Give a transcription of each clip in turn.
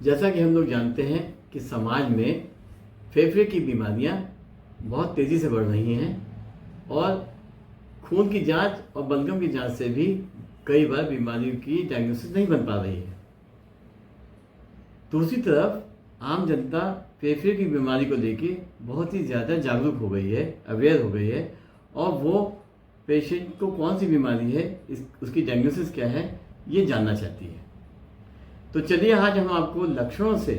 जैसा कि हम लोग जानते हैं कि समाज में फेफड़े की बीमारियां बहुत तेज़ी से बढ़ रही हैं और खून की जांच और बलगम की जांच से भी कई बार बीमारियों की डायग्नोसिस नहीं बन पा रही है। दूसरी तरफ आम जनता फेफड़े की बीमारी को लेके बहुत ही ज़्यादा जागरूक हो गई है, अवेयर हो गई है और वो पेशेंट को कौन सी बीमारी है, उसकी डायग्नोसिस क्या है, ये जानना चाहती है। तो चलिए आज हम आपको लक्षणों से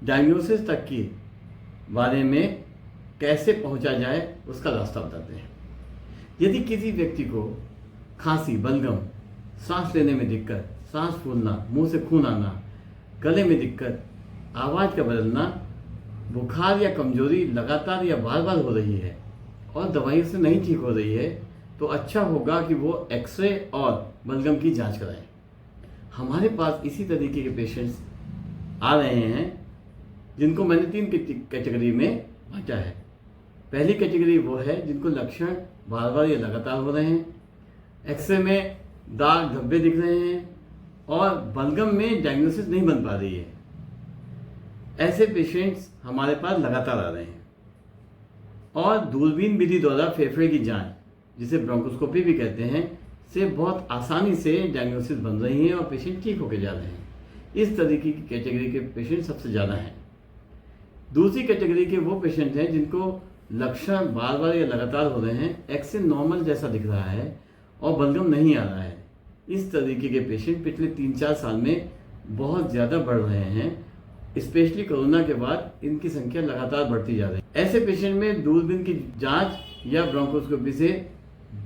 डायग्नोसिस तक की बारे में कैसे पहुंचा जाए उसका रास्ता बताते हैं। यदि किसी व्यक्ति को खांसी, बलगम, सांस लेने में दिक्कत, सांस फूलना, मुंह से खून आना, गले में दिक्कत, आवाज़ का बदलना, बुखार या कमजोरी लगातार या बार बार हो रही है और दवाइयों से नहीं ठीक हो रही है, तो अच्छा होगा कि वो एक्सरे और बलगम की जांच कराएं। हमारे पास इसी तरीके के पेशेंट्स आ रहे हैं जिनको मैंने 3 कैटेगरी में बांटा है। पहली कैटेगरी वो है जिनको लक्षण बार बार या लगातार हो रहे हैं, एक्सरे में दाग धब्बे दिख रहे हैं और बलगम में डायग्नोसिस नहीं बन पा रही है। ऐसे पेशेंट्स हमारे पास लगातार आ रहे हैं और दूरबीन विधि द्वारा फेफड़े की जांच, जिसे ब्रोंकोस्कोपी भी कहते हैं, से बहुत आसानी से डायग्नोसिस बन रही है और पेशेंट ठीक होकर जा रहे हैं। इस तरीके की कैटेगरी के पेशेंट सबसे ज़्यादा हैं। दूसरी कैटेगरी के वो पेशेंट हैं जिनको लक्षण बार बार या लगातार हो रहे हैं, एक्सरे नॉर्मल जैसा दिख रहा है और बलगम नहीं आ रहा है। इस तरीके के पेशेंट पिछले 3-4 साल में बहुत ज़्यादा बढ़ रहे हैं, स्पेशली कोरोना के बाद इनकी संख्या लगातार बढ़ती जा रही है। ऐसे पेशेंट में दूरबीन की जांच या ब्रोंकोस्कोपी से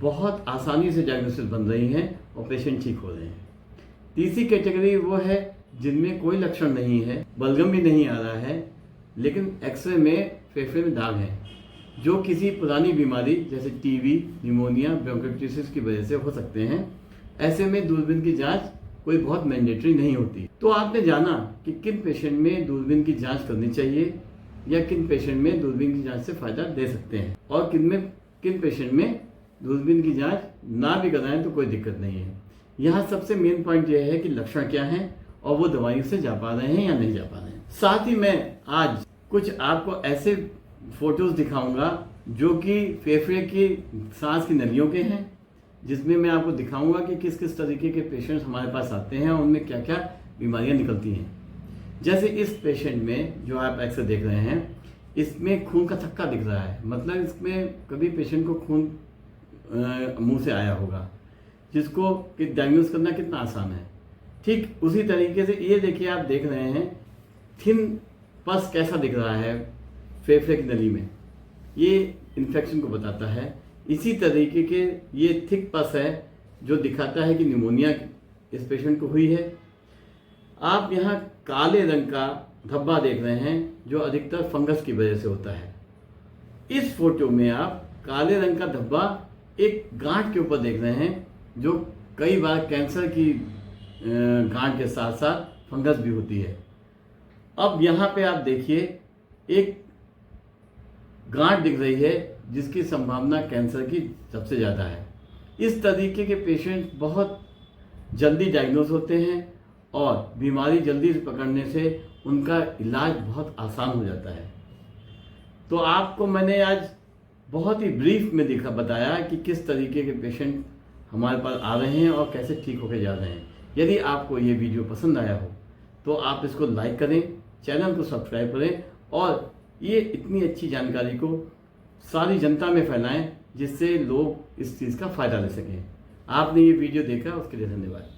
बहुत आसानी से डायग्नोसिस बन रही है और पेशेंट ठीक हो रहे हैं। तीसरी कैटेगरी वो है जिनमें कोई लक्षण नहीं है, बलगम भी नहीं आ रहा है, लेकिन एक्सरे में फेफड़े में दाग हैं जो किसी पुरानी बीमारी जैसे टीबी, निमोनिया, ब्रोंकाइटिस की वजह से हो सकते हैं। ऐसे में दूरबीन की जांच कोई बहुत मैंडेटरी नहीं होती। तो आपने जाना कि किन पेशेंट में दूरबीन की जांच करनी चाहिए या किन पेशेंट में दूरबीन की जांच से फायदा दे सकते हैं और किन पेशेंट में दूरबीन की जांच ना भी कराएं तो कोई दिक्कत नहीं है। यहाँ सबसे मेन पॉइंट यह है कि लक्षण क्या हैं और वो दवाइयों से जा पा रहे हैं या नहीं जा पा रहे हैं। साथ ही मैं आज कुछ आपको ऐसे फोटोज दिखाऊंगा जो कि फेफड़े की सांस की नलियों के हैं, जिसमें मैं आपको दिखाऊंगा कि किस किस तरीके के पेशेंट्स हमारे पास आते हैं और उनमें क्या क्या बीमारियां निकलती हैं। जैसे इस पेशेंट में जो आप एक्सरे देख रहे हैं, इसमें खून का थक्का दिख रहा है, मतलब इसमें कभी पेशेंट को खून मुंह से आया होगा, जिसको कि डायग्नोस करना कितना आसान है। ठीक उसी तरीके से ये देखिए, आप देख रहे हैं थिन पस कैसा दिख रहा है फेफड़े की नली में, ये इन्फेक्शन को बताता है। इसी तरीके के ये थिक पस है जो दिखाता है कि निमोनिया इस पेशेंट को हुई है। आप यहाँ काले रंग का धब्बा देख रहे हैं जो अधिकतर फंगस की वजह से होता है। इस फोटो में आप काले रंग का धब्बा एक गांठ के ऊपर देख रहे हैं जो कई बार कैंसर की गांठ के साथ साथ फंगस भी होती है। अब यहाँ पे आप देखिए एक गांठ दिख रही है जिसकी संभावना कैंसर की सबसे ज़्यादा है। इस तरीके के पेशेंट बहुत जल्दी डायग्नोस होते हैं और बीमारी जल्दी पकड़ने से उनका इलाज बहुत आसान हो जाता है। तो आपको मैंने आज बहुत ही ब्रीफ में बताया कि किस तरीके के पेशेंट हमारे पास आ रहे हैं और कैसे ठीक होकर जा रहे हैं। यदि आपको ये वीडियो पसंद आया हो तो आप इसको लाइक करें, चैनल को सब्सक्राइब करें और ये इतनी अच्छी जानकारी को सारी जनता में फैलाएं जिससे लोग इस चीज़ का फ़ायदा ले सकें। आपने ये वीडियो देखा उसके लिए धन्यवाद।